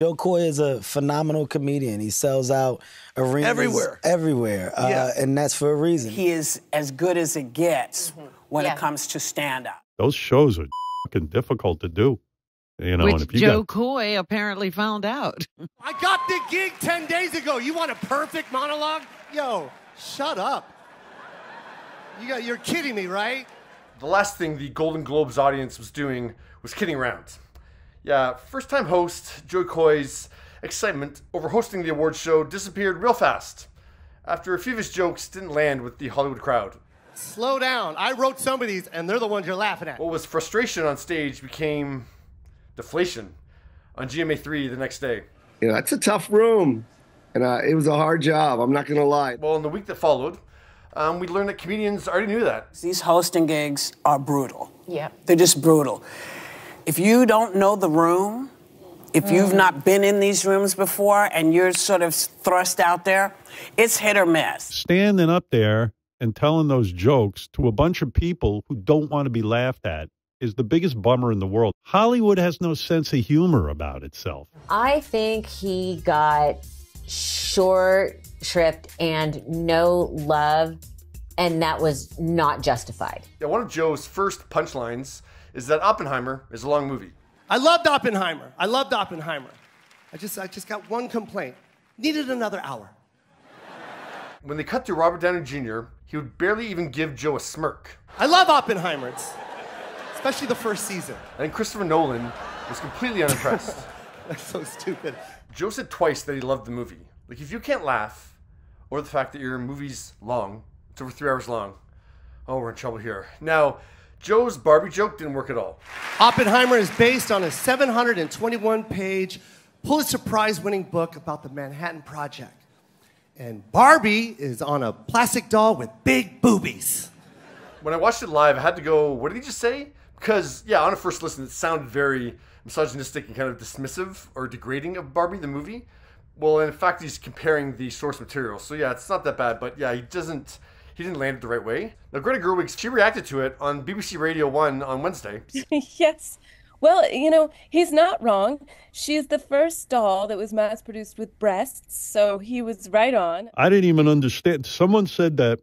Joe Coy is a phenomenal comedian. He sells out arenas everywhere. And that's for a reason. He is as good as it gets when it comes to stand-up. Those shows are fucking difficult to do. You know, Which and if you Joe Coy apparently found out. I got the gig 10 days ago. You want a perfect monologue? Yo, shut up. You're kidding me, right? The last thing the Golden Globes audience was doing was kidding around. Yeah, first-time host Joe Coy's excitement over hosting the awards show disappeared real fast after a few of his jokes didn't land with the Hollywood crowd. Slow down. I wrote some of these, and they're the ones you're laughing at. What was frustration on stage became deflation on GMA3 the next day. You know, that's a tough room, and it was a hard job. I'm not going to lie. Well, in the week that followed, we learned that comedians already knew that. These hosting gigs are brutal. Yeah. They're just brutal. If you don't know the room, if you've not been in these rooms before and you're sort of thrust out there, it's hit or miss. standing up there and telling those jokes to a bunch of people who don't want to be laughed at is the biggest bummer in the world. Hollywood has no sense of humor about itself. I think he got short-shrift and no love, and that was not justified. Yeah, one of Joe's first punchlines is that Oppenheimer is a long movie. I loved Oppenheimer. I just got one complaint. Needed another hour. When they cut to Robert Downey Jr., he would barely even give Joe a smirk. I love Oppenheimer, especially the first season. And Christopher Nolan was completely unimpressed. That's so stupid. Joe said twice that he loved the movie. Like, if you can't laugh, or the fact that your movie's long, it's over 3 hours long, oh, we're in trouble here. Now, Joe's Barbie joke didn't work at all. Oppenheimer is based on a 721-page Pulitzer Prize-winning book about the Manhattan Project. And Barbie is on a plastic doll with big boobies. When I watched it live, I had to go, what did he just say? Because, yeah, on a first listen, it sounded very misogynistic and kind of dismissive or degrading of Barbie, the movie. Well, in fact, he's comparing the source material. So, yeah, it's not that bad. But, yeah, he didn't land it the right way. Now, Greta Gerwig, she reacted to it on BBC Radio 1 on Wednesday. Yes. Well, you know, he's not wrong. She's the first doll that was mass-produced with breasts, so he was right on. I didn't even understand. Someone said that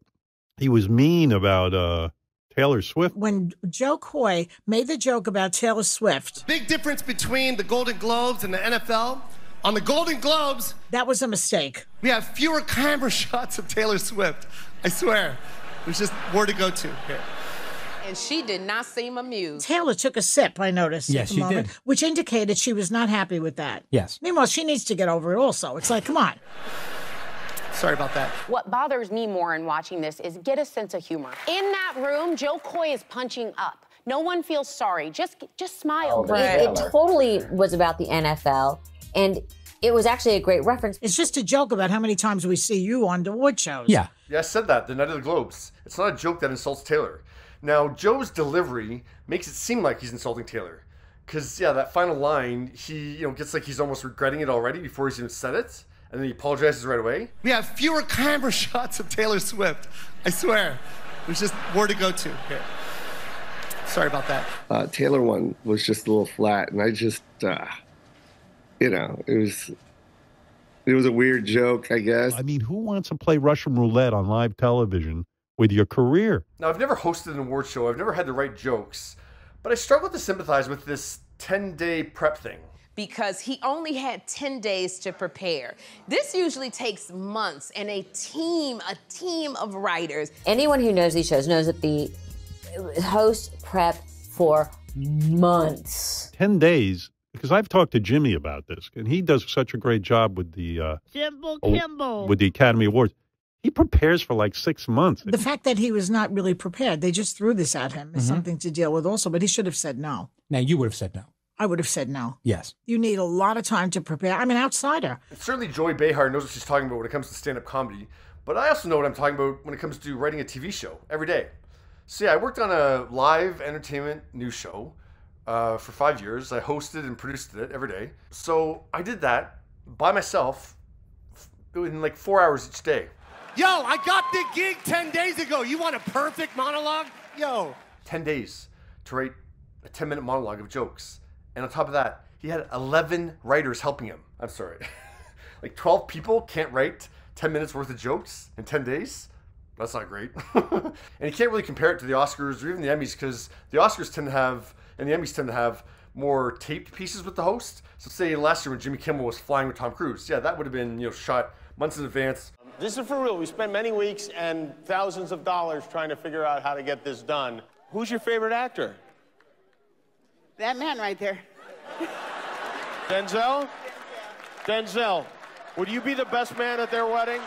he was mean about Taylor Swift. When Joe Coy made the joke about Taylor Swift. Big difference between the Golden Globes and the NFL. On the Golden Globes, that was a mistake. We have fewer camera shots of Taylor Swift. I swear. There's just more to go to here. And she did not seem amused. Taylor took a sip, I noticed. Yes, she did. Which indicated she was not happy with that. Yes. Meanwhile, she needs to get over it also. It's like, come on. Sorry about that. What bothers me more in watching this is get a sense of humor. In that room, Joe Coy is punching up. No one feels sorry. Just smile. It totally was about the NFL, and it was actually a great reference. It's just a joke about how many times we see you on the award shows. Yeah. Yeah, I said that the night of the Globes. It's not a joke that insults Taylor. Now, Joe's delivery makes it seem like he's insulting Taylor. Because, yeah, that final line, he gets like he's almost regretting it already before he's even said it. And then he apologizes right away. We have fewer camera shots of Taylor Swift. I swear. There's just more to go to here. Sorry about that. Taylor one was just a little flat, and I just, it was a weird joke, I guess. I mean, who wants to play Russian roulette on live television with your career? Now, I've never hosted an award show. I've never had to write jokes. But I struggle to sympathize with this 10-day prep thing. Because he only had 10 days to prepare. This usually takes months and a team of writers. Anyone who knows these shows knows that the hosts prep for months. 10 days, because I've talked to Jimmy about this, and he does such a great job with the Kimball. With the Academy Awards. He prepares for like 6 months. The fact that he was not really prepared, they just threw this at him, is something to deal with also, but he should have said no. Now, you would have said no. I would have said no. Yes. You need a lot of time to prepare. I'm an outsider. And certainly Joy Behar knows what she's talking about when it comes to stand-up comedy, but I also know what I'm talking about when it comes to writing a TV show every day. So yeah, I worked on a live entertainment news show for 5 years. I hosted and produced it every day. So I did that by myself in like 4 hours each day. Yo, I got the gig 10 days ago. You want a perfect monologue? Yo. 10 days to write a 10-minute monologue of jokes. And on top of that, he had 11 writers helping him. I'm sorry. Like 12 people can't write 10 minutes worth of jokes in 10 days? That's not great. And you can't really compare it to the Oscars or even the Emmys, because the Oscars tend to have, and the Emmys tend to have, more taped pieces with the host. So say last year when Jimmy Kimmel was flying with Tom Cruise, yeah, that would have been, shot months in advance. This is for real. We spent many weeks and thousands of dollars trying to figure out how to get this done. Who's your favorite actor? That man right there. Denzel? Denzel, would you be the best man at their wedding?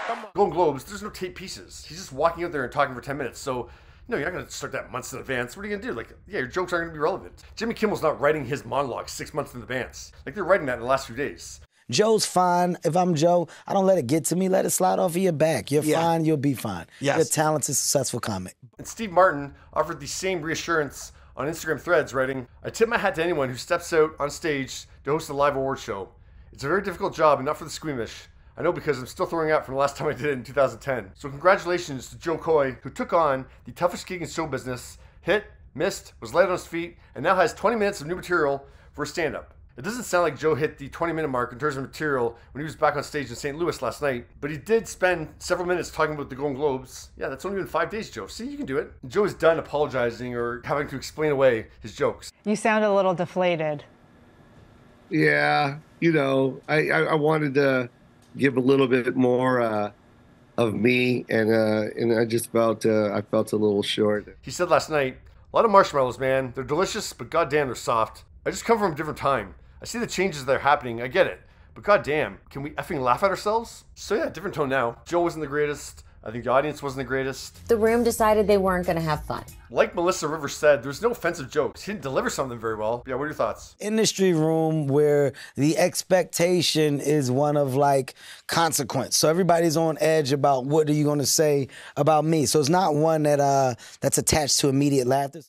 Come on. Golden Globes, there's no tape pieces. He's just walking out there and talking for 10 minutes. So, you're not going to start that months in advance. What are you going to do? Like, yeah, your jokes aren't going to be relevant. Jimmy Kimmel's not writing his monologue 6 months in advance. Like, they're writing that in the last few days. Joe's fine. If I'm Joe, I don't let it get to me. Let it slide off of your back. You're fine. You'll be fine. Yes. You're a talented, successful comic. And Steve Martin offered the same reassurance on Instagram Threads, writing, "I tip my hat to anyone who steps out on stage to host a live award show. It's a very difficult job and not for the squeamish. I know because I'm still throwing out from the last time I did it in 2010. So congratulations to Joe Coy, who took on the toughest gig in show business, hit, missed, was light on his feet, and now has 20 minutes of new material for a stand-up. It doesn't sound like Joe hit the 20-minute mark in terms of material when he was back on stage in St. Louis last night, but he did spend several minutes talking about the Golden Globes. Yeah, that's only been 5 days, Joe. See, you can do it. Joe is done apologizing or having to explain away his jokes. You sound a little deflated. Yeah, I wanted to give a little bit more of me, and I just felt I felt a little short. He said last night, "A lot of marshmallows, man. They're delicious, but goddamn, they're soft. I just come from a different time. I see the changes that are happening. I get it. But goddamn, can we effing laugh at ourselves?" So yeah, different tone now. Joe wasn't the greatest. I think the audience wasn't the greatest. The room decided they weren't going to have fun. Like Melissa Rivers said, there's no offensive jokes. He didn't deliver something very well. Yeah, what are your thoughts? Industry room where the expectation is one of like consequence. So everybody's on edge about what are you going to say about me. So it's not one that that's attached to immediate laughter.